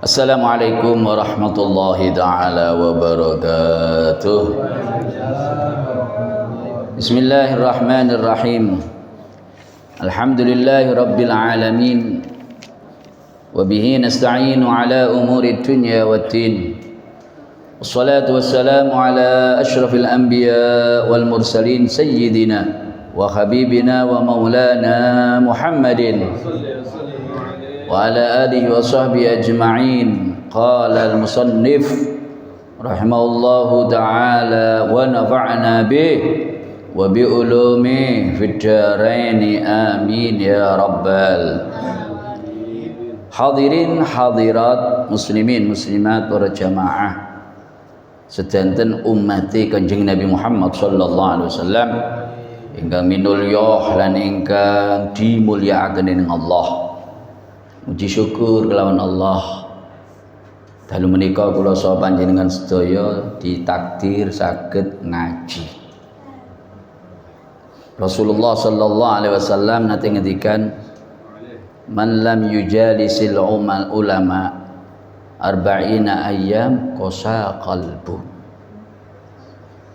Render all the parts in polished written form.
Assalamualaikum warahmatullahi ta'ala wabarakatuh. Bismillahirrahmanirrahim. Alhamdulillahi rabbil alamin. Wabihi nasta'inu ala umuri dunya waddin. Wassalatu wassalamu ala ashrafil anbiya wal mursalin sayyidina wa habibina wa maulana Muhammadin wa ala alihi wa sahbihi ajma'in. Qala al-musannif rahimahullahu ta'ala wa nafa'na bih wa bi ulumi fid dharain amin ya rabbal. Hadirin hadirat, muslimin muslimat para jamaah sedanten ummati Kanjeng Nabi Muhammad sallallahu alaihi wasallam ingkang minulya lan ingkang dimulyakaken dening Allah. Muji syukur kelawan Allah. Dalu menika kula saha panjenengan sedaya ditakdir saged ngaji. Rasulullah sallallahu alaihi wasallam nate ngendikan, man lam yujalisil ulama arba'ina ayyam qasa qalbu.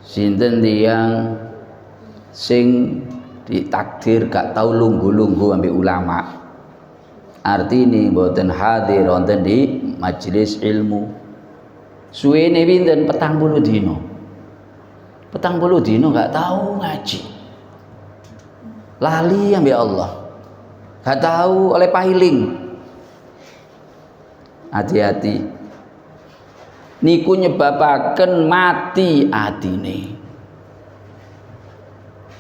Sinten tiyang sing ditakdir gak tau lungguh-lungguh ambek ulama, artine mboten hadir wonten di majelis ilmu, suwene pinten 40 dina. 40 dina gak tau ngaji, lali ambek Allah, gak tahu oleh pahiling. Hati-hati, niku nyebabaken mati atine,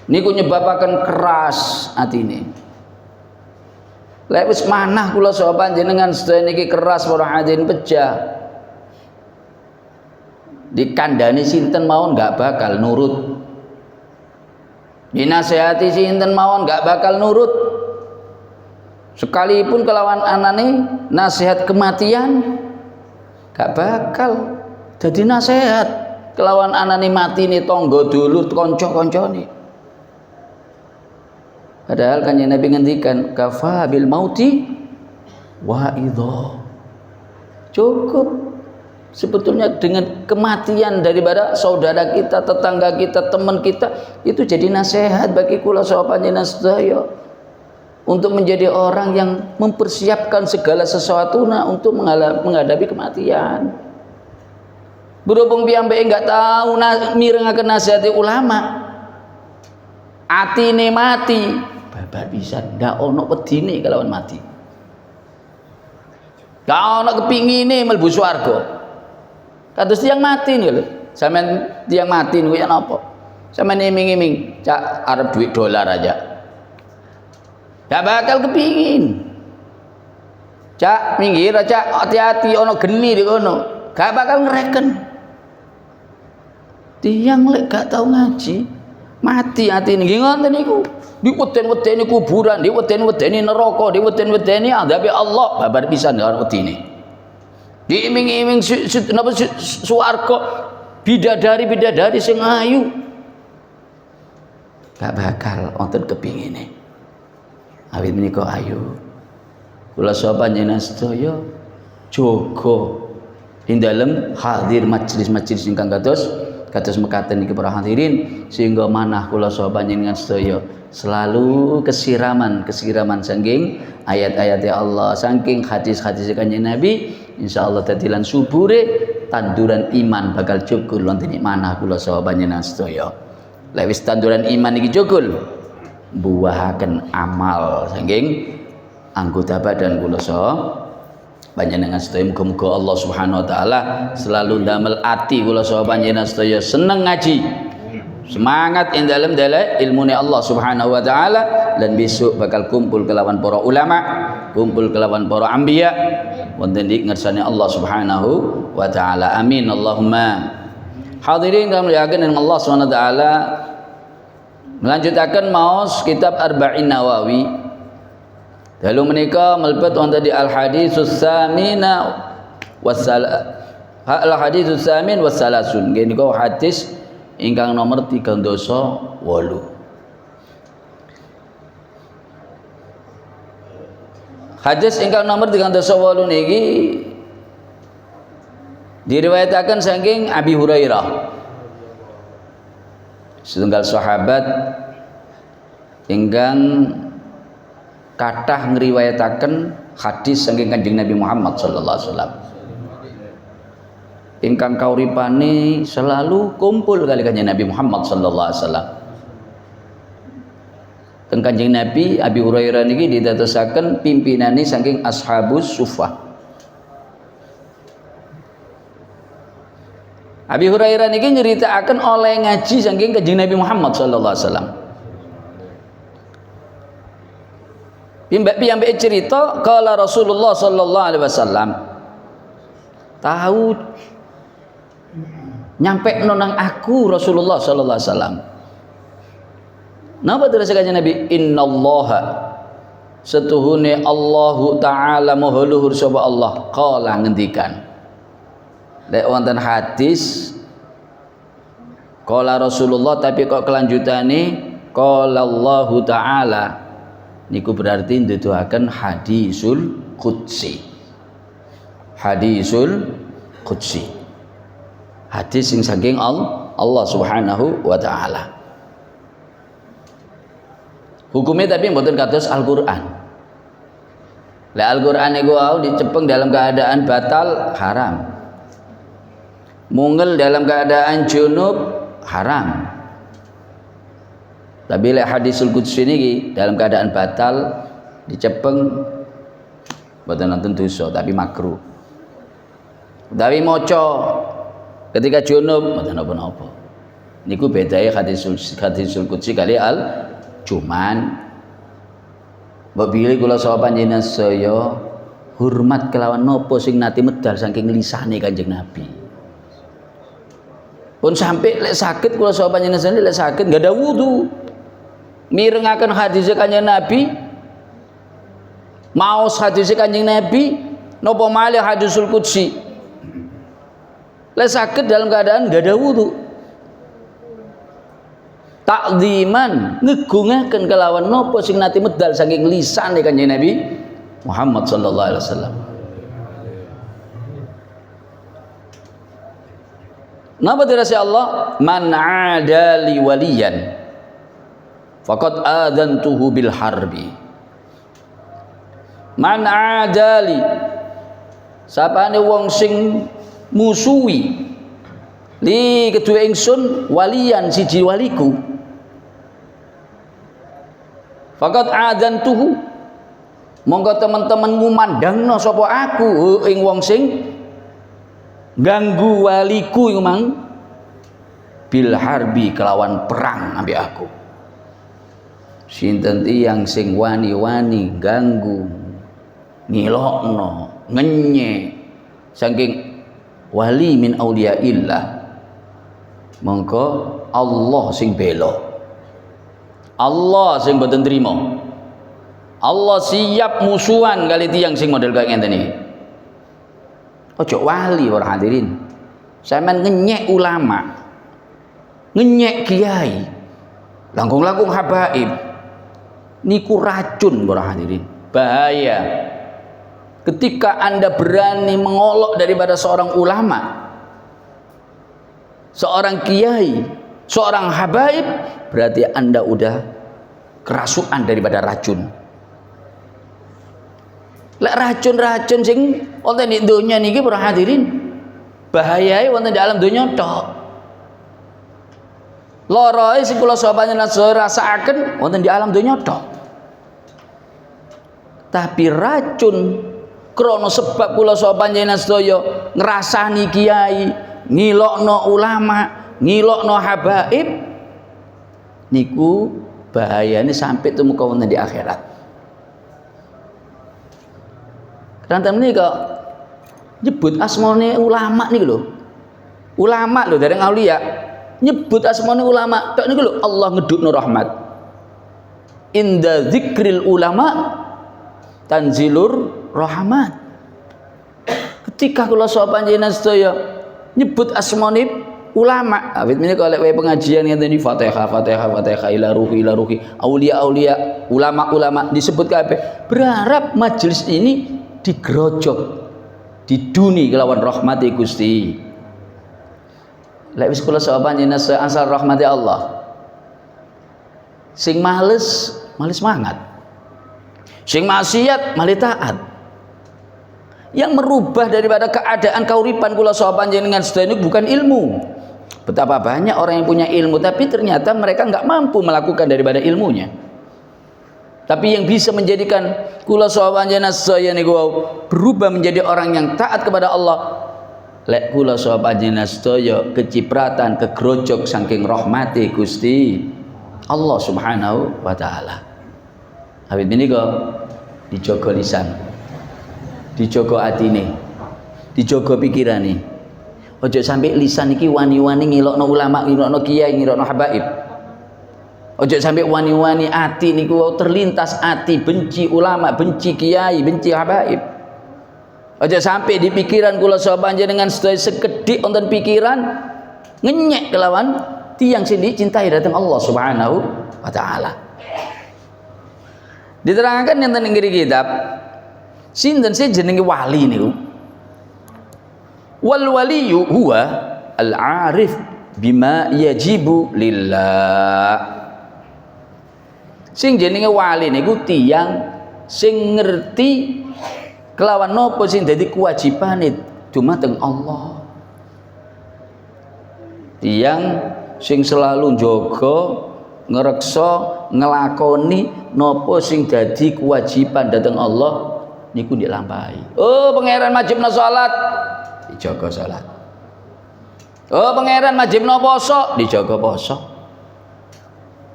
niku nyebabaken keras atine. Lek wis manah kula saha panjenengan sedaya niki keras para hadirin pejah, dikandani sinten mawon gak bakal nurut, dinasehati sinten mawon gak bakal nurut. Sekalipun kelawan anane nasihat kematian gak bakal jadi nasihat. Kelawan anane mati nih tonggo dulur konco-koncone. Padahal kan Nabi ngendikan kafa bil mauti wa'idha. Cukup sebetulnya dengan kematian daripada saudara kita, tetangga kita, teman kita, itu jadi nasihat bagi kula saha panjenengan sedaya untuk menjadi orang yang mempersiapkan segala sesuatunya untuk menghadapi kematian. Berhubung piyambake enggak tahu mirengaken nasihat ulama, atine mati, babar pisan, ndak ono wedine kelawan mati. Ndak ono kepingine mlebu swarga. Kados tiyang mati niku lho. Sampeyan tiyang mati niku ya napa? Sampeyan iming-iming, cak arep duit dolar aja. Gak bakal kepingin. Cak minggir cak, hati-hati ono geni di kono. Gak bakal ngereken. Tiyang lek gak tau ngaji, mati atine nggih ngoten niku. Diweden-wedeni kuburan, diweden-wedeni neraka, diweden-wedeni adzabe Allah, babar pisan karo wedine. Diiming-iming napa swarga, bidadari-bidadari sing ayu. Gak bakal wonten kepingine. Awit menika ayu. Kula saha panjenengan sedaya jaga ing dalem hadir majelis-majelis ingkang kados mekaten niki para hadirin, sehingga manah kula saha panjenengan sedaya selalu kesiraman saking ayat-ayat Allah, saking hadis-hadis Kanjeng Nabi, insyaallah dadilan subure tanduran iman bakal jugul wonten ing manah kula saha panjenengan sedaya. Lek wis tanduran iman iki jugul, buahaken amal saking anggota badan kula saha panjenengan sedaya. Muga-muga Allah Subhanahu wa taala selalu ndamel ati kula saha panjenengan sedaya seneng ngaji, semangat ing dalem ilmune Allah Subhanahu wa taala, dan besok bakal kumpul kelawan para ulama, kumpul kelawan para anbiya wonten di ngersane Allah Subhanahu wa taala. Amin Allahumma. Hadirin kang muliakan Allah Subhanahu wa taala, melanjutakan maos kitab Arba'in Nawawi. Lalu menika melebet wonten di al haditsus samin wassalasun. Nggih nika hadis ingkang nomor 38. Hadis ingkang nomor 38 niki Diriwayataken saking Abi Hurairah, setunggal sahabat ingkang kathah ngriwayataken hadis saking Kanjeng Nabi Muhammad sallallahu alaihi wasallam. Ingkang kauripane selalu kumpul kali Kanjeng Nabi Muhammad sallallahu alaihi wasallam. Teng Kanjeng Nabi Abi Hurairah niki didadosaken pimpinane saking Ashabus Suffah. Abi Hurairah niki nyritakaken oleh ngaji saking Kanjeng Nabi Muhammad sallallahu alaihi wasallam. Piyambake cerita kala Rasulullah sallallahu alaihi wasallam tahu nyampe nang aku Rasulullah sallallahu alaihi wasallam. Napa terus Kanjeng Nabi? Innallaha setuhune Allahu taala maha luhur sapa Allah qala ngendikan. Lek wonten hadis qala Rasulullah tapi kok kelanjutane qala Allahu taala niku berarti nduduhaken hadisul qudsi. Hadisul qudsi. Hadis sing saking Allah Subhanahu wa taala. Hukumnya tapi mboten kados Al-Qur'an. Lek Al-Qur'an niku wau dicepeng dalam keadaan batal haram. Mungel dalam keadaan junub haram. Tapi lek hadisul qudsi niki dalam keadaan batal dicepeng mboten nonton dosa tapi makruh. Utawi maca ketika junub mboten napa-napa. Niku bedae hadisul qudsi kali cuman mbok pilih kula saha panjenengan saya hormat kelawan napa sing nate medal saking lisane Kanjeng Nabi. Pun sampai lek sakit kula saha panjenengan sendiri lek sakit enggak ada wudu. Mirengaken hadis Kanjeng Nabi, maos hadis Kanjeng Nabi, napa malih hadisul qudsi. Lek sakit dalam keadaan enggak ada wudu. Takziman ngegungaken kelawan napa sing nate medal saking lisane Kanjeng Nabi Muhammad sallallahu alaihi wasallam. Napa dirasi Allah? Man adali waliyan faqad adantuhu bil harbi. Man adali sapane wong sing musuhi li kedue ingsun waliyan siji waliku. Faqad adantuhu monggo teman-teman ngumandangno sapa aku ing wong sing ganggu waliku iku mang bil harbi kelawan perang ambek aku. Sinten tiyang sing wani-wani ganggu ngilokno ngenye saking wali min auliyaillah mongko Allah sing bela. Allah sing boten trima. Allah siap musuhan kali tiyang sing model kaya ngenten iki. Ojo wali para hadirin. Sampeyan ngenyek ulama, ngenyek kiai, langkung-langkung habaib. Niku racun para hadirin. Bahaya. Ketika Anda berani mengolok daripada seorang ulama, seorang kiai, seorang habaib, berarti Anda udah kerasukan daripada racun. Lek racun-racun sing wonten di donya niki para hadirin bahayae wonten di alam donya tok. Loroe sing kula saha panjenengan rasakaken wonten di alam donya tok. Tapi racun krana sebab kula saha panjenengan sedaya ngrasani kiai, ngilokno ulama, ngilokno habaib niku bahayane sampai tumeka wonten di akhirat. Rantam ini kok nyebut asmane ulama nih lho. Ulama lho dari aulia. Nyebut asmane ulama tok niku lho Allah ngedukno rahmat. Inda dzikril ulama tanzilur rahmat. Ketika kula saha panjenengan sedaya nyebut asmane ulama, awit menika lek wae pengajian ngene iki Fatihah ila ruhi aulia ulama disebut kabeh. Berharap majelis ini digerojok, diduni kelawan rahmati Gusti. Lek wis kula saha panjenengan asal rahmati Allah. Sing males semangat. Sing maksiat malih taat. Yang merubah daripada keadaan kauripan kula saha panjenengan sedaya niku bukan ilmu. Betapa banyak orang yang punya ilmu tapi ternyata mereka enggak mampu melakukan daripada ilmunya. Tapi yang bisa menjadikan kula saha panjenengan sedaya niku berubah menjadi orang yang taat kepada Allah, lek kula saha panjenengan sedaya kecipratan kegrojok saking rahmati Gusti Allah Subhanahu wa taala. Habis menika dijaga lisan, dijaga atine, dijaga pikirane. Ojo sampai lisan iki wani-wani ngilokno ulama, ngilokno kiai, ngilokno habaib. Ojo sampai wani-wani ati niku terlintas ati benci ulama, benci kiai, benci habaib. Ojo sampai di pikiran kula saha panjenengan sedaya sekedhik wonten pikiran ngenyek kelawan tiyang sing dicintai datang Allah Subhanahu wa taala. Diterangkan yang teng nggih kitab sinten sih jenenge wali niku? Wal waliyu huwa al-arif bima yajibu lillah. Sing jenenge wali niku tiyang sing ngerti kelawan napa sing dadi kewajibane dumateng Allah. Tiyang sing selalu njaga, ngreksa, ngelakoni napa sing dadi kewajiban dhateng Allah niku dilampahi. Oh, pangeran wajibna salat, dijaga salat. Oh, pangeran wajibna poso, dijaga poso.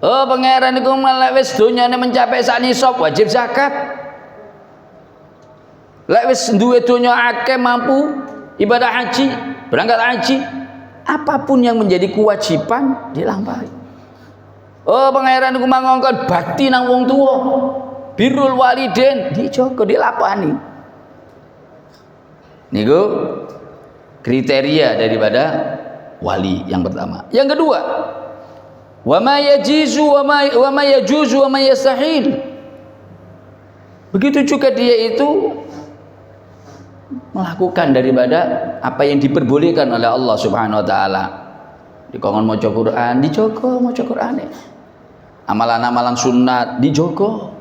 Oh, pangeran niku lek wis donyane mencapai sak nisab wajib zakat. Lek wis duwe donya akeh mampu ibadah haji, berangkat haji, apapun yang menjadi kewajiban dilampahi. Oh, pangeran niku mangongkon bakti nang wong tuwa, birrul walidain dijaga dilapani. Niku kriteria daripada wali yang pertama. Yang kedua, wa ma yajizu wa ma yajuzu wa ma yastahil. Begitu juga dia itu melakukan daripada apa yang diperbolehkan oleh Allah Subhanahu wa taala. Dikongkon maca Quran, dijaga maca Qurane. Amalan-amalan sunat dijaga.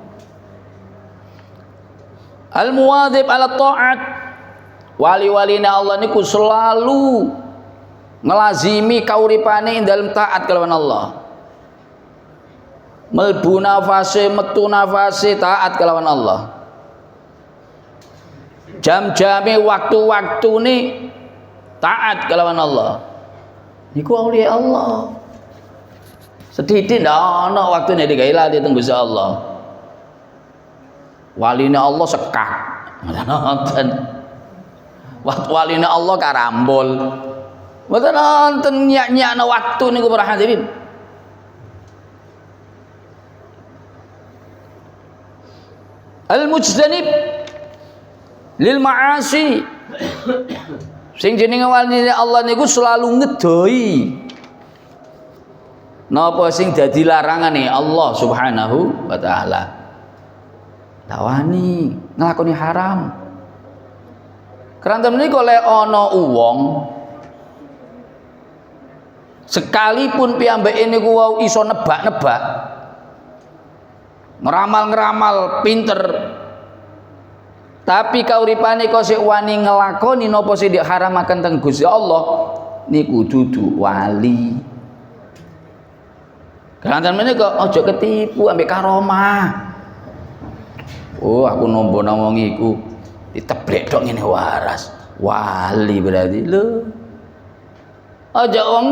Al-muwadzib ala taat. Wali-walina Allah niku selalu ngelazimi kauripane dalam taat kelawan Allah. Melbu nafase, metu nafase taat kelawan Allah. Jam-jame waktu-waktu ini taat kelawan Allah. Niku auliya Allah. Sedidik ndak ana waktune digawe lali teng Gusti Allah. Waline Allah sekak. Ngoten. Waktu waline Allah karambol. Mboten nonton nyak-nyakna waktu niku para hadirin. Al-mujtanib lil ma'asi. Sing jenenge waline Allah niku selalu ngedoi napa sing dadi larangane Allah Subhanahu wa taala. Tawani nglakoni haram. Keranten menika lek ana wong sekalipun piyambake niku wau iso nebak-nebak, ngeramal-ngeramal pinter, tapi kauripane kok sik wani nglakoni napa sing diharamaken teng Gusti Allah niku dudu wali. Keranten menika aja ketipu ambek karomah. Oh, aku nampa nang wong iku diteblek tok ngene waras. Wali berarti lho. Aja wong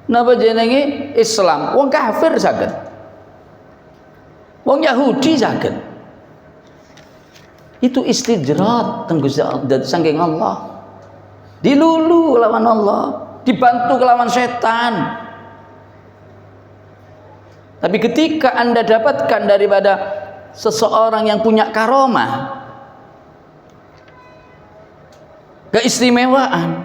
napa jenenge Islam, wong kafir saged. Wong Yahudi saged. Itu istidrat teng Gusti Allah saking Allah. Dilulu lawan Allah, dibantu kelawan setan. Tapi ketika Anda dapatkan daripada seseorang yang punya karomah, keistimewaan,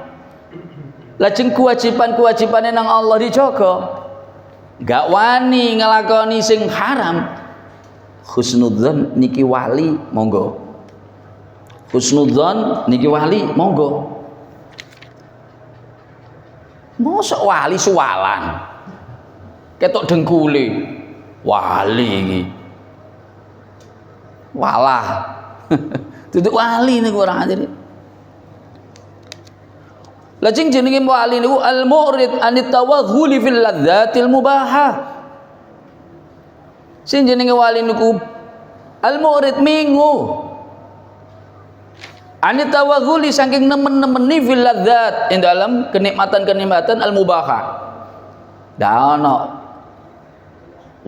lajeng kewajiban-kewajibannya nang Allah dijaga, gak wani ngelakoni sing haram, husnudzon niki wali monggo. husnudzon niki wali monggo. Mosok wali suwalan ketok dengkule wali iki walah duduk wali niku ora ngaten. Lajeng jenenge wali niku al-mu'rid anit tawaghuli fil ladzatil mubahah. Sing jenenge wali niku al-mu'rid mingu anit tawaghuli saking nemen-nemeni fil ladzat ing dalam kenikmatan-kenikmatan al-mubahah. Dah ono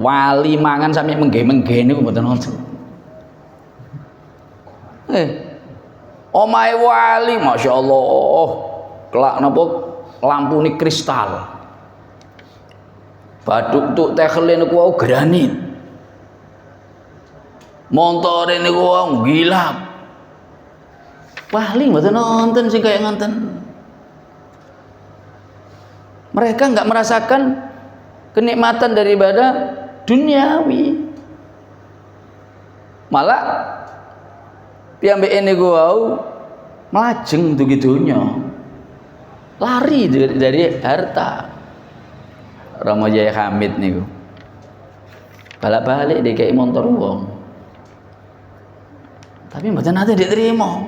wali mangan sampe mengge-mengge niku mboten wonten. Omahe wali masyaallah kelak napa lampune kristal. Baduk tuk tekle niku wau granit. Montore niku wau gilap. Wali mboten nonton sing kaya ngoten. Mereka enggak merasakan kenikmatan daripada duniawi. Malah piyambake niku wau melajeng dugi donya. Lari dari harta. Rama Jaya Hamid niku. Balik-balik dikei montor wong. Tapi mboten nate diterima.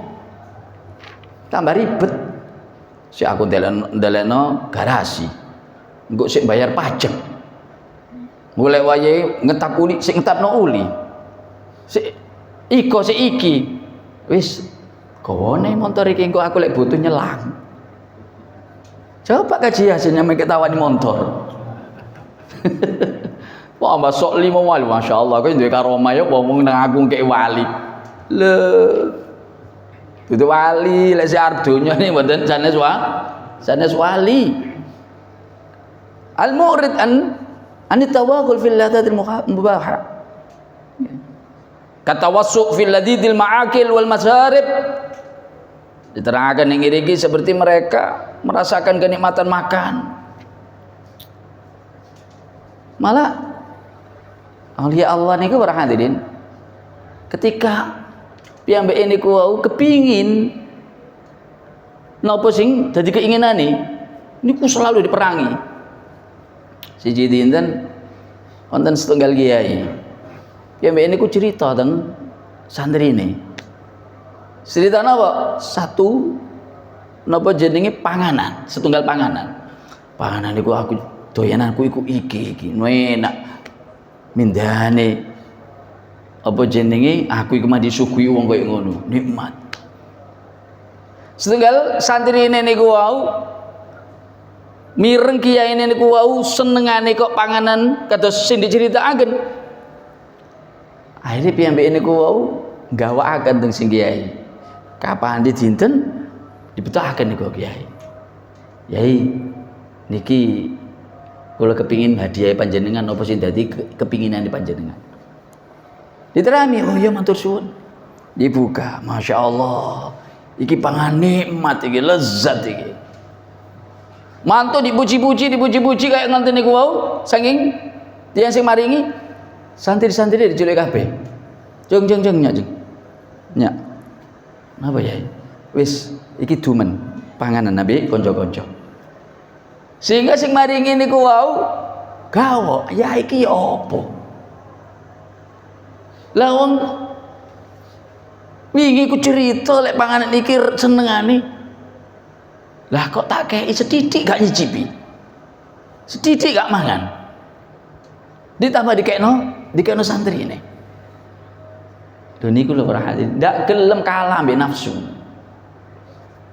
Tambah ribet. Si aku ndelekno garasi. Engko sik bayar pajak. Golek wayahe ngetap uli, sik ngetapno uli. Sik iko sik iki. Wis gawane montor iki engko aku lek butuh nyelang. Coba kaji hasilnya mek tawani montor. Wah, mbak sok lima wali, masya Allah. Kau duwe karomah ya, ngomong nang aku kayak wali. Le, itu wali. Lek si ardunya nih, badan sanes wali. Al-mu'rid an tawaghul fil ladzatil mubahah. Katawassu fil ladzidil ma'akil wal masarib. Diterangkan yang ini seperti mereka merasakan kenikmatan makan. Malah aulia Allah niku para hadirin ketika piyambake niku wau kepingin napa sing dadi keinginane niku selalu diperangi. Siji dinten wonten setunggal kiai. Piyambake niku cerita teng santrine. Cerita napa? Satu napa jenenge panganan, setunggal panganan. Panganan niku aku doyananku iku iki enak. Mindane apa jenenge aku iku mah disuguhi wong koyo ngono, nikmat. Setunggal santrine niku wau mireng kiyaine niku wau senengane kok panganan kados sing diceritakaken. Akhire piyambake niku wau gawakaken teng sing kiai. Kapan dinten dibetahaken niku kiai. Yai niki kula kepingin hadiah panjenengan apa sing dadi kepinginan di panjenengan. Diterami, oh iya matur suwun. Dibuka, masya Allah. Iki pangan nikmat, iki lezat iki. Mantu dipuji-puji kayak ngoten niku wau, saking tiyang sing maringi santri-santri diculik kabeh. Jeng nyak jeng. Nyak. Napa ya? Wis iki dumen panganan nabi kanca-kanca. Sehingga sing maringi niku wau gawa, ya iki ya apa? Lah wong wingi ku cerita lek panganan iki senengane. Lah kok tak kei sedidik gak nyicipi. Sedidik gak mangan. Ditambah dikekno santri ini. Lho niku lho ora hati, ndak gelem kalah mbek nafsu.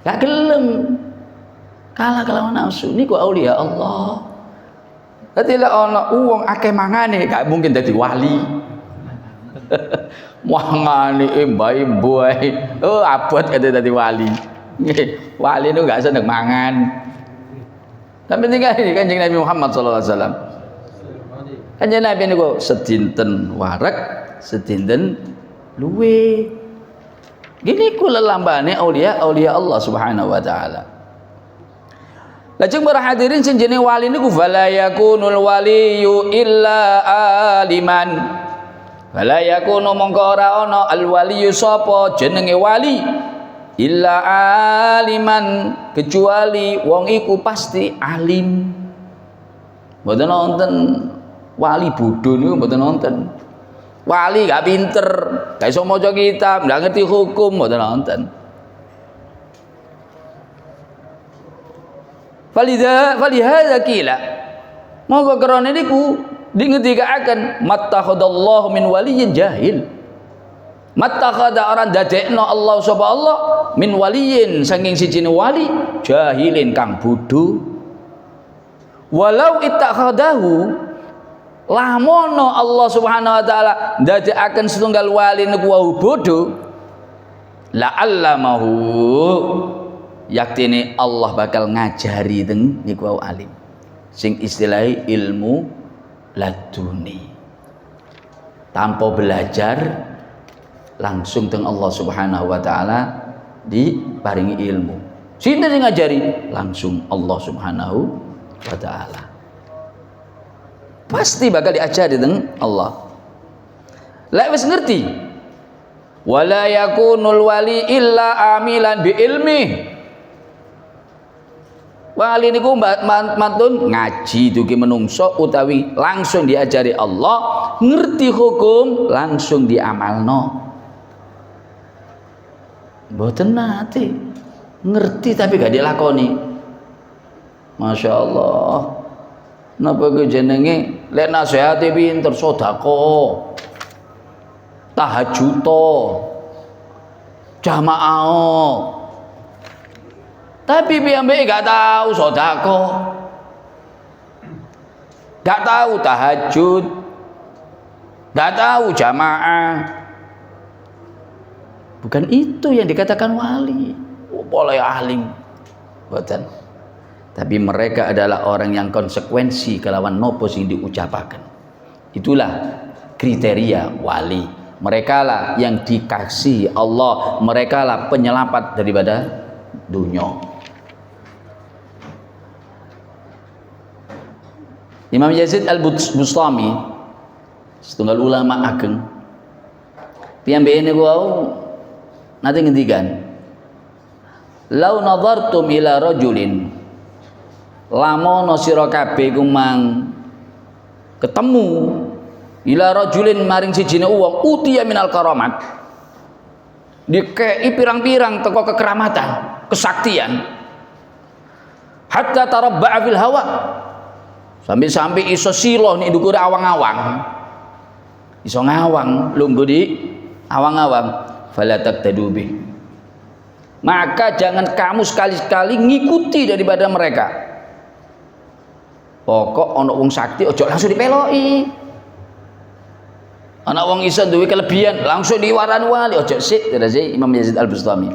Gak gelem kalah kelawan nafsu niku aulia Allah. Dadi lek ana wong akeh mangane gak mungkin dadi wali. Mangane mbah-mbah oh abot kate dadi wali. Nggih, wali niku gak seneng mangan. Tapi tinggal ini Kanjeng Nabi Muhammad sallallahu alaihi wasallam. Kanjeng Nabi niku sedinten warak, sedinten luwe. Gini ku lelambane aulia Allah Subhanahu wa taala. Lajeng para hadirin sing jenenge wali niku fala yakunul waliyu illa aliman. Fala yakunu mongko ora ana al waliyu sapa jenenge wali illa aliman, kecuali wong iku pasti alim. Mboten nonton wali bodho niku, mboten nonton. Wali gak pinter, gak iso maca kitab, gak ngerti hukum, mboten nonton. Falihadza qila, monggo krana niku dingendikaken mattakhadallahu min waliyyin jahil. Mattakhadha orang dadekno Allah sapa Allah min waliyin saking sijine wali jahilin kang bodho. Walau ittakhadahu, lamono Allah Subhanahu wa taala dadekaken setunggal wali niku wau bodho, la'allamahu, yaktine Allah bakal ngajari teng niku wau alim sing istilahi ilmu laduni, tanpa belajar langsung teng Allah Subhanahu wa taala diparingi ilmu. Sinten sing ngajari? Langsung Allah Subhanahu wa taala. Pasti bakal diajari teng Allah. Lek wis ngerti, wala yakunul wali illa amilan bi ilmi. Wali niku mantun ngaji dugi menungso utawi langsung diajari Allah, ngerti hukum langsung diamalno. Mboten nate ngerti tapi gak dilakoni. Masya Allah. Napa ke jenenge lek nasihate pinter sedekah, tahajud, jamaah. Tapi piyambake gak tahu sedekah, gak tahu tahajud, gak tahu jamaah. Bukan itu yang dikatakan wali. Boleh alim, boten. Tapi mereka adalah orang yang konsekuensi kelawan nopo sing diucapaken. Itulah kriteria wali. Mereka lah yang dikasihi Allah, mereka lah penyelamat daripada dunia. Imam Yazid Al-Bustami, setunggal ulama ageng, piyambake niku wau nate ngendikan, lau nadhartum ila rajulin, lamono sira kabeh iku mang ketemu ila rajulin maring sijine wong utiya minal karamat, dikei pirang-pirang teko kekeramatan, kesaktian, hatta tarabba'a fil hawa, sampai iso siloh nih dukure awang-awang, iso ngawang lungguh di awang-awang, fala taqtadu bih, maka jangan kamu sekali-sekali ngikuti daripada mereka. Pokok ana wong sakti ojo langsung dipeloki, ana wong iso duwe kelebihan langsung diwarani wali, ojo sik. Terus Imam Yazid Al-Bustami,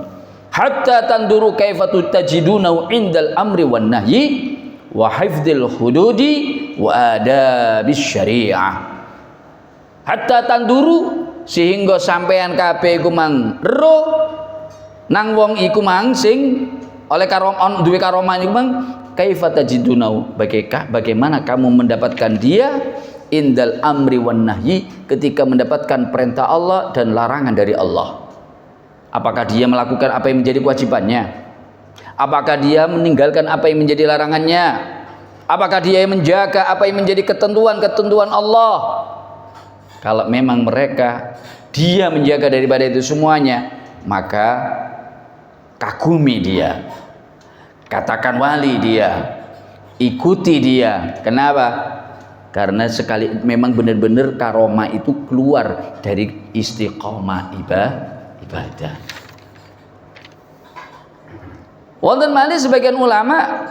hatta tanduru kaifa tajiduna indal amri wan nahyi wa hifdzil hududi wa adabis syariah. Hatta tanduru, sehingga sampean kabeh iku mang ero nang wong iku mang sing oleh karom duwe karomah iku mang, kaifa tajidunau, bagaimana kamu mendapatkan dia indal amri wan nahyi, ketika mendapatkan perintah Allah dan larangan dari Allah. Apakah dia melakukan apa yang menjadi kewajibannya? Apakah dia meninggalkan apa yang menjadi larangannya? Apakah dia menjaga apa yang menjadi ketentuan-ketentuan Allah? Kalau memang mereka dia menjaga daripada itu semuanya, maka kagumi dia, katakan wali dia, ikuti dia. Kenapa? Karena sekali memang benar-benar karomah itu keluar dari istiqomah ibadah. Wonten malih sebagian ulama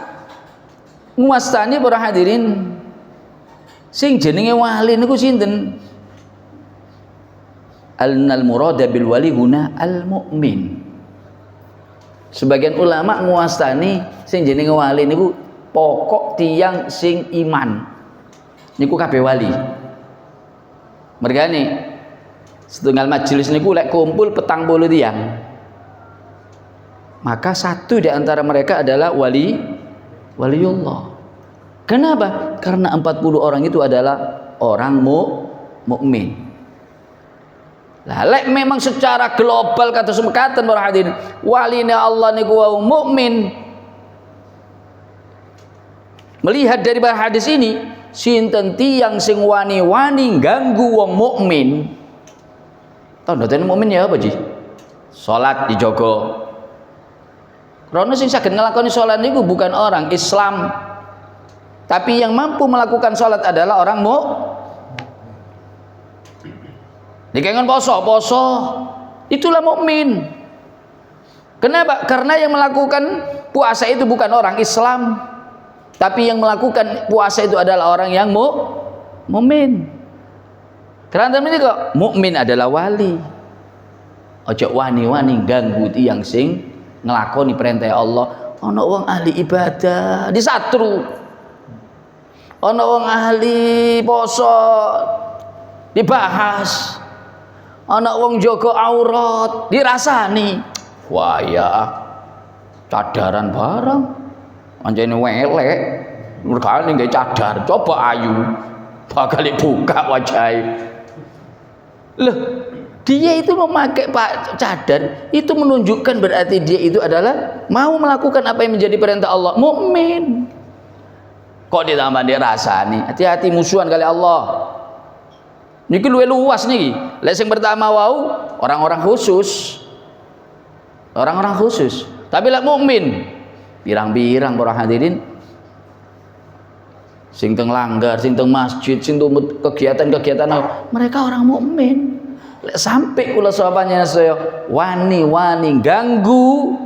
nguwastani para hadirin, sing jenenge wali niku sinten? Al murada bil wali huna al mu'min. Sebagian ulama nguwastani sing jenenge wali niku pokok tiang sing iman niku kabeh wali. Mergane setunggal majelis niku lek kumpul 40 tiang, maka satu di antara mereka adalah waliullah. Kenapa? Karena 40 orang itu adalah orang mukmin. Lah lek memang secara global kata semekatan para hadirin, waline Allah niku wau mukmin. Melihat dari hadis ini, sinten tiyang sing wani-wani ganggu wong mukmin. Tandane mukmin ya apa Ji? Salat dijogo. Karena sing saged nglakoni salat niku bukan orang Islam. Tapi yang mampu melakukan salat adalah orang Dikengken poso itulah mukmin. Kenapa? Karena yang melakukan puasa itu bukan orang Islam, tapi yang melakukan puasa itu adalah orang yang mukmin. Karena ini kok mukmin adalah wali. Ojo wani-wani ganggu tiyang sing nglakoni perintah Allah. Ana wong ahli ibadah disatru. Ana wong ahli poso dibahas. Ana wong jaga aurat dirasani. Wah ya cadaran barang anjene welek mergane nggae cadar coba ayu bakal buka wajahe. Loh dia itu memakai cadar itu menunjukkan berarti dia itu adalah mau melakukan apa yang menjadi perintah Allah, mukmin. Kok ditambah dirasani, hati-hati musuhan kali Allah. Niki luwih luas niki. Lek sing pertama wau orang-orang khusus. Orang-orang khusus. Tapi lek mukmin pirang-pirang para hadirin sing teng langgar, sing teng masjid, sing teng kegiatan-kegiatan mereka orang mukmin. Lek sampai kula sahabatnya saya wani-wani ganggu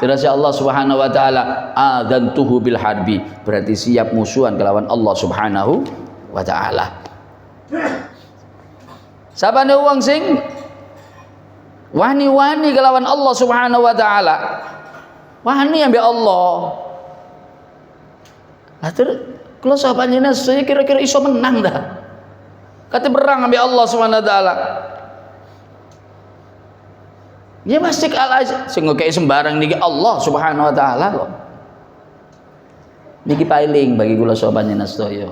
terus Allah Subhanahu wa taala adzantuhu bil harbi, berarti siap musuhan kelawan Allah Subhanahu wa taala. Sabane wong sing wani-wani kelawan Allah Subhanahu wa taala. Wani ambek Allah. Lah terus kula sahabatnya saya kira-kira iso menang dah. Kata berang ambek Allah Subhanahu wa taala. Ya pasti kalah sing ngekei sembarang niki Allah Subhanahu wa taala kok. Niki paling bagi kula sahabatnya sedaya.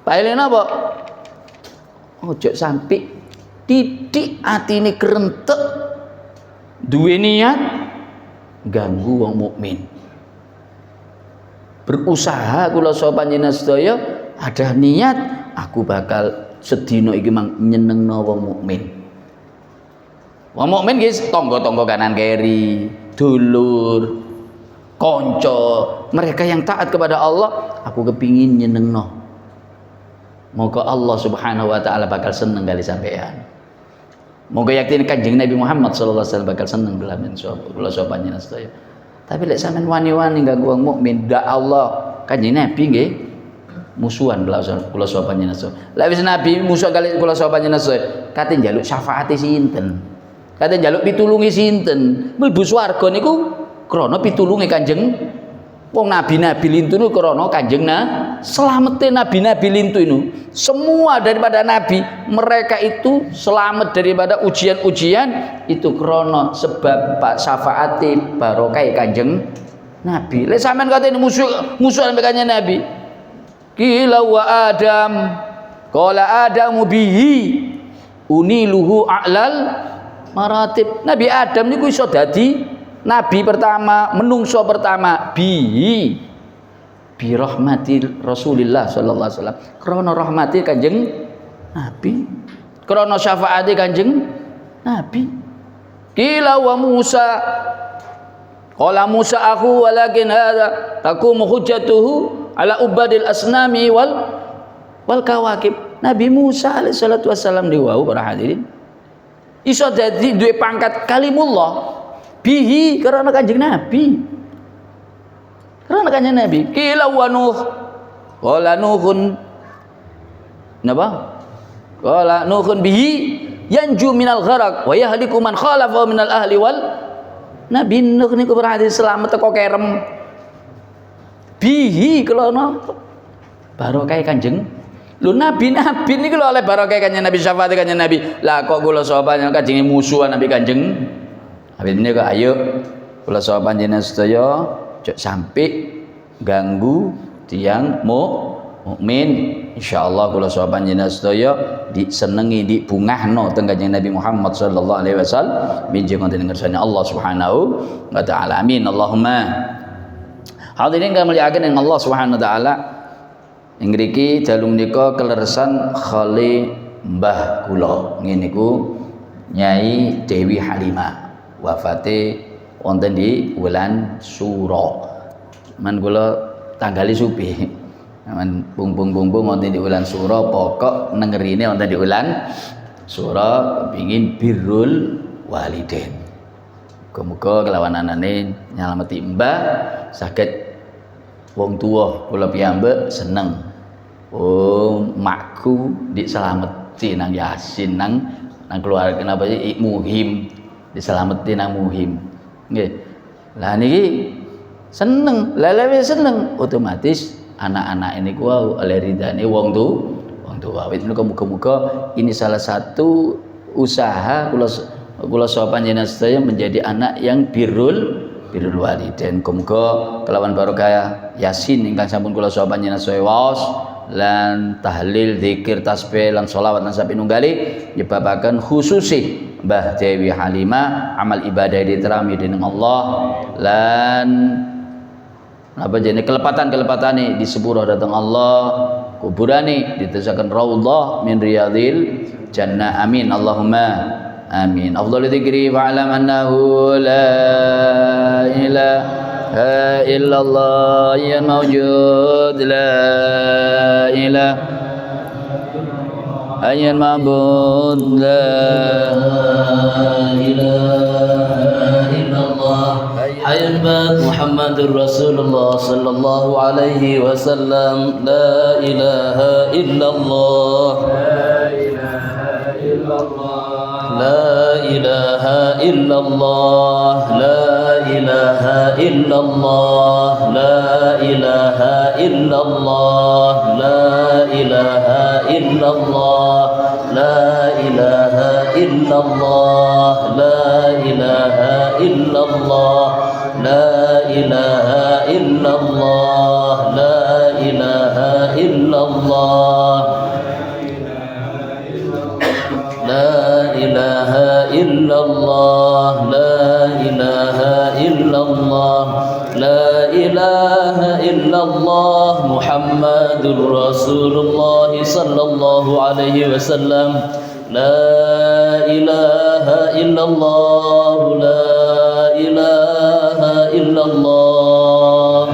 Paling apa? Ojo sampai titik atine kerentek duwe niat ganggu wong mukmin. Berusaha kula sapa panjenengan sedaya ada niat aku bakal sedina iki mang nyenengno wong mukmin. Wong mukmin guys tangga-tangga kanan kiri, dulur, kanca, mereka yang taat kepada Allah, aku kepingin nyenengno. Moga Allah Subhanahu wa taala bakal seneng kali sampean. Moga yakin Kanjeng Nabi Muhammad sallallahu alaihi wasallam bakal seneng belamen kula sapa panjenengan sedaya. Tapi lek sampean wani-wani ganggu wong mukmin, dak Allah Kanjeng Nabi nggih musuhan kula sapa panjenengan sedaya. Lek wis Nabi musuh kali kula sapa panjenengan sedaya, kate njaluk syafaate sinten? Kate njaluk pitulungi sinten? Mlebu swarga niku krana pitulunge Kanjeng wong nabi-nabi lintu niku krana Kanjeng selamete nabi-nabi lintu itu. Semua daripada nabi mereka itu selamat daripada ujian-ujian itu krana sebab pak syafaate barokah Kanjeng Nabi. Lek sampean katene musuh ambek Kanjeng Nabi. Qila wa Adam qala Adamu bihi uniluhu a'lal maratib. Nabi Adam niku iso dadi nabi pertama, menungso pertama bi rahmatil Rasulillah sallallahu alaihi wasallam. Krana rahmati Kanjeng Nabi, krana syafaati Kanjeng Nabi. Qila wa Musa qala Musa aku walakin hadza taqumu hujjatuhu ala ubadil asnami wal kawakib. Nabi Musa alaihi salatu wasallam diwau para hadirin iso dadi duwe pangkat kalimullah bihi karena Kanjeng Nabi. Karena Kanjeng Nabi. Qila wa Nuh. Qala Nuhun napa? Qala Nuhun bihi yanju minal gharaq wa yahliku man khalafa minal ahli wal Nabi Nuh niku berarti selamat teko kerem. Bihi kelana barokah Kanjeng. Lho nabi-nabi niku lho oleh barokah Kanjeng Nabi, syafaat Kanjeng Nabi. Lah kok kula sahabat Kanjeng musuhan Nabi Kanjeng. Habis ini kok ayo kula sahabat jenengan sedaya ojo sampai ganggu tiang mukmin insyaallah kula saha panjenengan sedaya disenengi dibungahno teng Kanjeng Nabi Muhammad sallallahu alaihi wasallam minjing wonten ngersane Allah Subhanahu wa taala. Amin Allahumma. Hadirin kang mulyakaken ing Allah Subhanahu wa taala. Ing mriki dalu menika kleresan khali mbah kula ngene niku Nyai Dewi Halimah wafate wonten di wulan Suro. Man kula tanggali supi. Man bung wonten di wulan Suro pokok nengerine wonten di wulan Suro pengin birrul walidain. Muga-muga kelawan anane nyalameti mbah saged wong tuwa kula piyambak seneng. Oh makku diselameti nang Yasin nang keluarga kenapa sih muhim diselameti nang muhim nggih. Lah niki seneng, lelewe seneng otomatis anak-anak ini ku oleh ridane wong tua. Wit menika muga-muga ini salah satu usaha kula saha panjenengan sedaya menjadi anak yang birrul walidain. Muga kelawan barokah Yasin ingkang sampun kula saha panjenengan sedaya waos lan tahlil, zikir, tasbih lan sholawat lan sapinunggali nyebabaken khususi Mbah Dewi Halimah amal ibadah diterami dening Allah lan apa jenenge kelepatan-kelepatane disepuro dhateng Allah, kuburane ditesaken raudhah min riyadil jannah. Amin Allahumma amin. Afdhalul dzikri fa'lam annahu la ilaha illallah ya mawjud la ilaha ya ma'bud la ilaha illallah hayyul baqi Muhammadur Rasulullah sallallahu alaihi wasallam la ilaha illallah la ilaha illallah la ilaha illallah la ilaha illallah la ilaha illallah la ilaha illallah la ilaha illallah la ilaha illallah la ilaha illallah la ilaha illallah la ilaha illallah la ilaha illallah Muhammadur Rasulullah sallallahu alaihi wasallam la ilaha illallah la ilaha illallah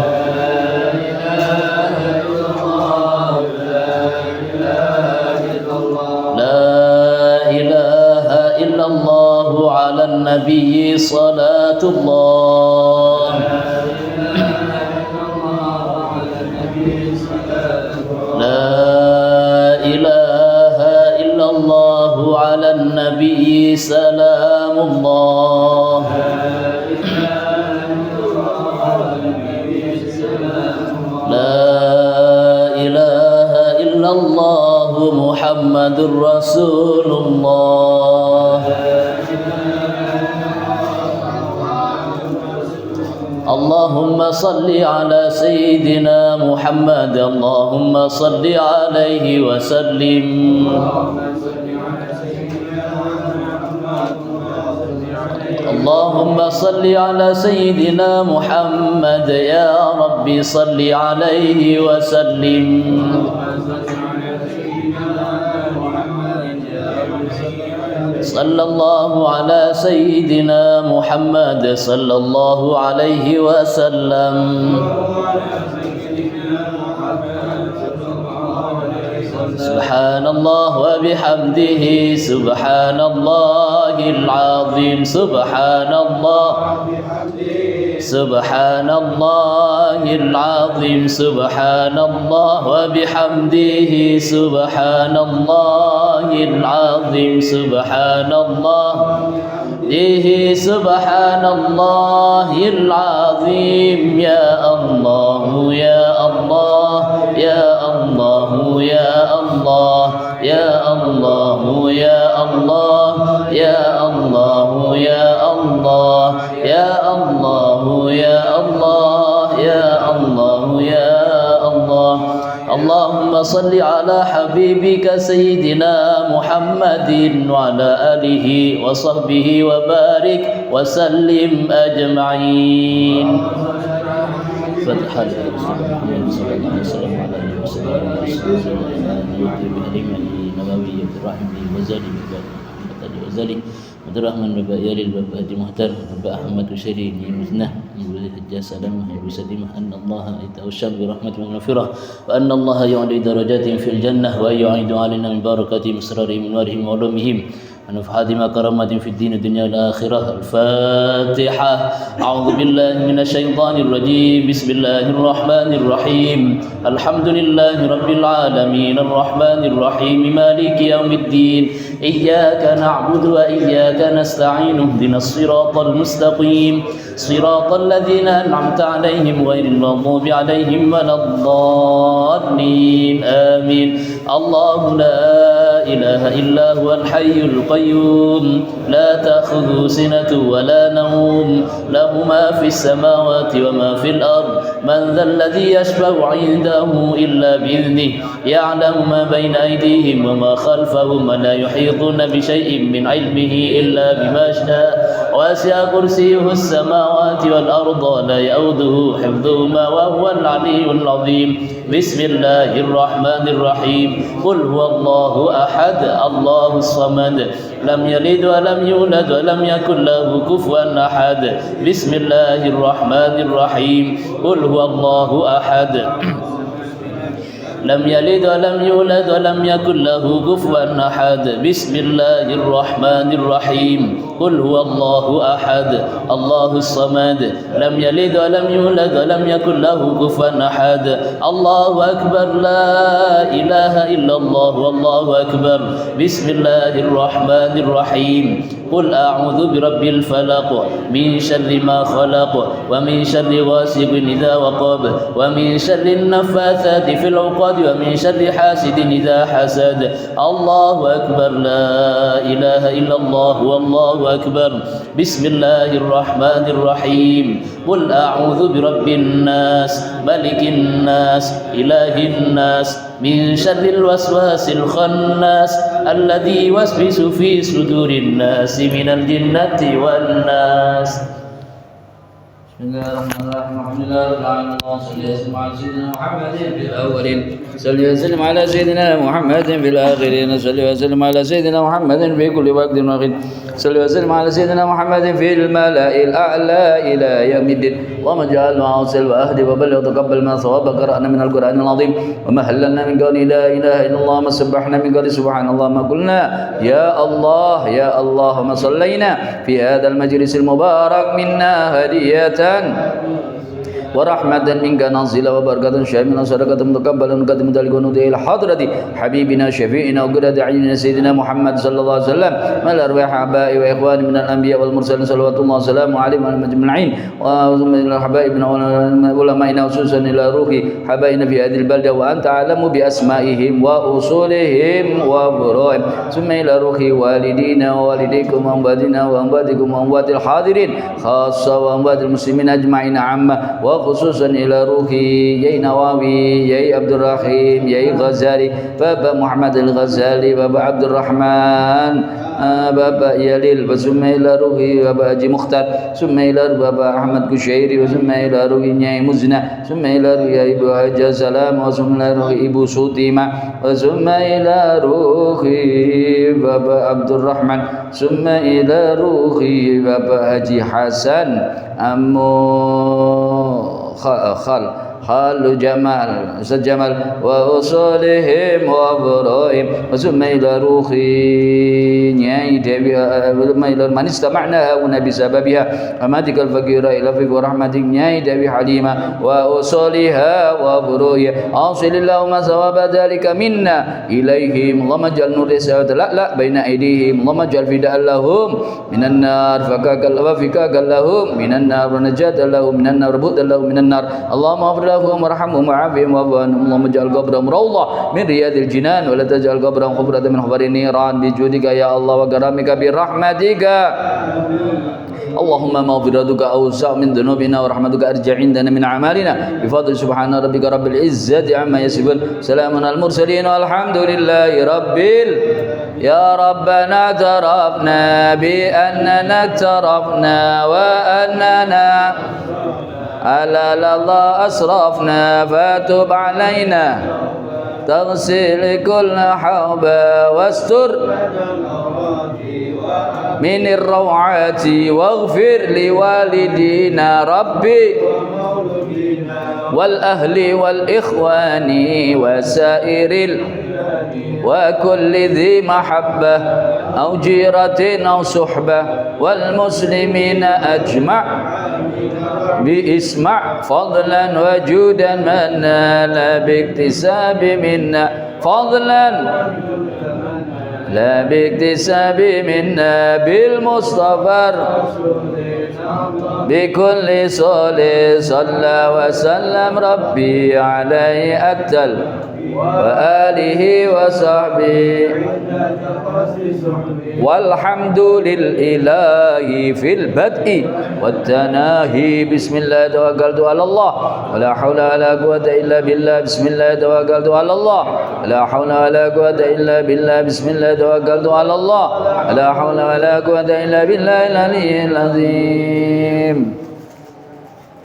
على النبي صلاة الله لا إله إلا الله على النبي سلام الله لا إله إلا الله محمد رسول الله اللهم صل على سيدنا محمد اللهم صل عليه وسلم اللهم صل على سيدنا محمد يا ربي صل عليه وسلم صلى الله على سيدنا محمد صلى الله عليه وسلم سبحان الله وبحمده سبحان الله العظيم سبحان الله سبحان الله العظيم سبحان الله وبحمده سبحان الله العظيم سبحان الله سبحان الله العظيم يا الله يا الله يا الله يا الله يا الله يا الله يا الله يا الله يا الله يا الله يا الله يا الله اللهم صل على حبيبك سيدنا محمد وعلى آله وصحبه وبارك وسلم أجمعين. فتح محمد صلى الله عليه وسلم على آله وسلم النبوي الرحيم وزالي وزالي عبد الرحمن بابا يالي البابا هادي مهتر بابا أحمد وشري المثنى يقول الحجاج سلامة يقول سليمة أن الله يتوشى برحمته ومغفرة وأن الله يعلي درجاتهم في الجنة وأن يعيد علينا من بركاتهم إسرارهم ونورهم وعلومهم ونفحات ما كرامات في الدين الدنيا والآخرة. الفاتحة. أعوذ بالله من الشيطان الرجيم. بسم الله الرحمن الرحيم. الحمد لله رب العالمين الرحمن الرحيم مالك يوم الدين إياك نعبد وإياك نستعين اهدنا الصراط المستقيم صراط الذين أنعمت عليهم غير المغضوب عليهم ولا الضالين آمين. الله لا إله إلا هو الحي القيوم لا تأخذه سنة ولا نوم له ما في السماوات وما في الأرض من ذا الذي يشفع عنده إلا بإذنه يعلم ما بين أيديهم وما خلفهم ولا يحيطون بشيء من علمه إلا بما شاء وسع كرسيه السماوات والأرض لا يؤوده حفظهما وهو العلي العظيم. بسم الله الرحمن الرحيم. قل هو الله أحد الله الصمد لم يلد ولم يولد ولم يكن له كفوا أحد. بسم الله الرحمن الرحيم. قل هو الله أحد لم يلد ولم يولد ولم يكن له كفوا أحد. بسم الله الرحمن الرحيم. قل هو الله أحد الله الصمد لم يلد ولم يولد ولم يكن له كفوا أحد. الله أكبر لا إله إلا الله والله أكبر. بسم الله الرحمن الرحيم. قل أعوذ برب الفلق من شر ما خلق ومن شر غاسق إذا وقب ومن شر النفاثات في العقد ومن شر حاسد إذا حسد. الله أكبر لا إله إلا الله والله أكبر. بسم الله الرحمن الرحيم. قل أعوذ برب الناس ملك الناس إله الناس من شر الوسواس الخناس الذي يوسوس في صدور الناس من الجنة والناس. بسم الله الرحمن الرحيم. الحمد لله رب العالمين صل وسلم على سيدنا محمد في الأولين صل وسلم على سيدنا محمد في الآخرين صل وسلم على سيدنا محمد في كل وقت وحين صل وسلم على سيدنا محمد في الملأ الأعلى إلى يوم الدين. اللهم اجعلنا عاصل وأهدي وبلغ تقبل ما صواب قرأنا من القرآن العظيم وما هللنا من قول لا إله إلا الله ما سبحنا من قول سبحان الله ما قلنا يا الله يا الله ما صلينا في هذا المجلس المبارك منا هدية ورحمة منك نازلة وبركة شاملة صدقة متقبلة نقدم ذلك ونودي إلى حضرة حبيبنا شفيعنا وقرة أعيننا سيدنا محمد صلى الله عليه وسلم من الأرواح آبائي وإخواني من الأنبياء والمرسلين صلوات الله وسلامه عليهم وعلى أجمعين وثم إلى حبائبنا وعلمائنا خصوصا إلى روح حبائبنا في هذه البلدة وأنت أعلم بأسمائهم وأصولهم وفروعهم ثم إلى روح والدينا ووالديكم وأمواتنا وأمواتكم وأموات الحاضرين خاصة وأموات المسلمين أجمعين عامة وخصوصا إلى روحي يا نواوي يا عبد الرحيم يا غزالي بابا محمد الغزالي بابا عبد الرحمن بابا يليل ثم إلى روحي بابا أجي مختار ثم إلى بابا أحمد كشيري ثم إلى روحي نياي مزنة ثم إلى روحي إبو حجة سلام ثم إلى روحي إبو سوتيمة ثم إلى روحي بابا عبد الرحمن ثم إلى روحي بابا أجي حسن خال جمال أستاذ جمال وأصولهم وفروعهم ثم إلى روحي نياي دبي ثم إلى من استمعنا هنا بسببها أماتك الفقيرة إلى فيك ورحمتك نياي دبي حليمة وأصولها وفروعها أوصل اللهم ثواب ذلك منا إليهم اللهم اجعل نور رسالة لا بين أيديهم اللهم اجعل فداء لهم من النار وفكاكا لهم من النار ونجاة لهم من النار وبعدا لهم من النار اللهم اغفر لهم وارحمهم وعافهم واعف عنهم اللهم اجعل قبرهم روضة من رياض الجنان ولا تجعل قبرهم حفرة من حفر النيران بجودك يا الله وكرمك برحمتك Allahumma maghfiratuka awsa' min dhunubina wa rahmatuka arja' indana min a'malina bi fadli subhana rabbika rabbil izzati amma yasifun salamun al mursalin walhamdulillahi rabbil ya rabbana tarafna bi annana tarafna wa annana ala Allah asrafna fatub alaina تغسل كل حوبة واستر من الروعات واغفر لوالدينا ربي والأهل والإخوان وسائر وكل ذي محبة أو جيرة أو صحبة والمسلمين أجمع بإسمع فضلا وجودا من نال باكتساب منا فضلا لا باكتساب منا بالمصطفى بكل صلاة صلى وسلم ربي عليه أكتل وآله وصحبه والحمد لله في البدء والتناهي بسم الله توكلت على الله ولا حول ولا قوة إلا بالله بسم الله توكلت على الله ولا حول ولا قوة إلا بالله بسم الله توكلت على الله ولا حول ولا قوة إلا بالله العلي العظيم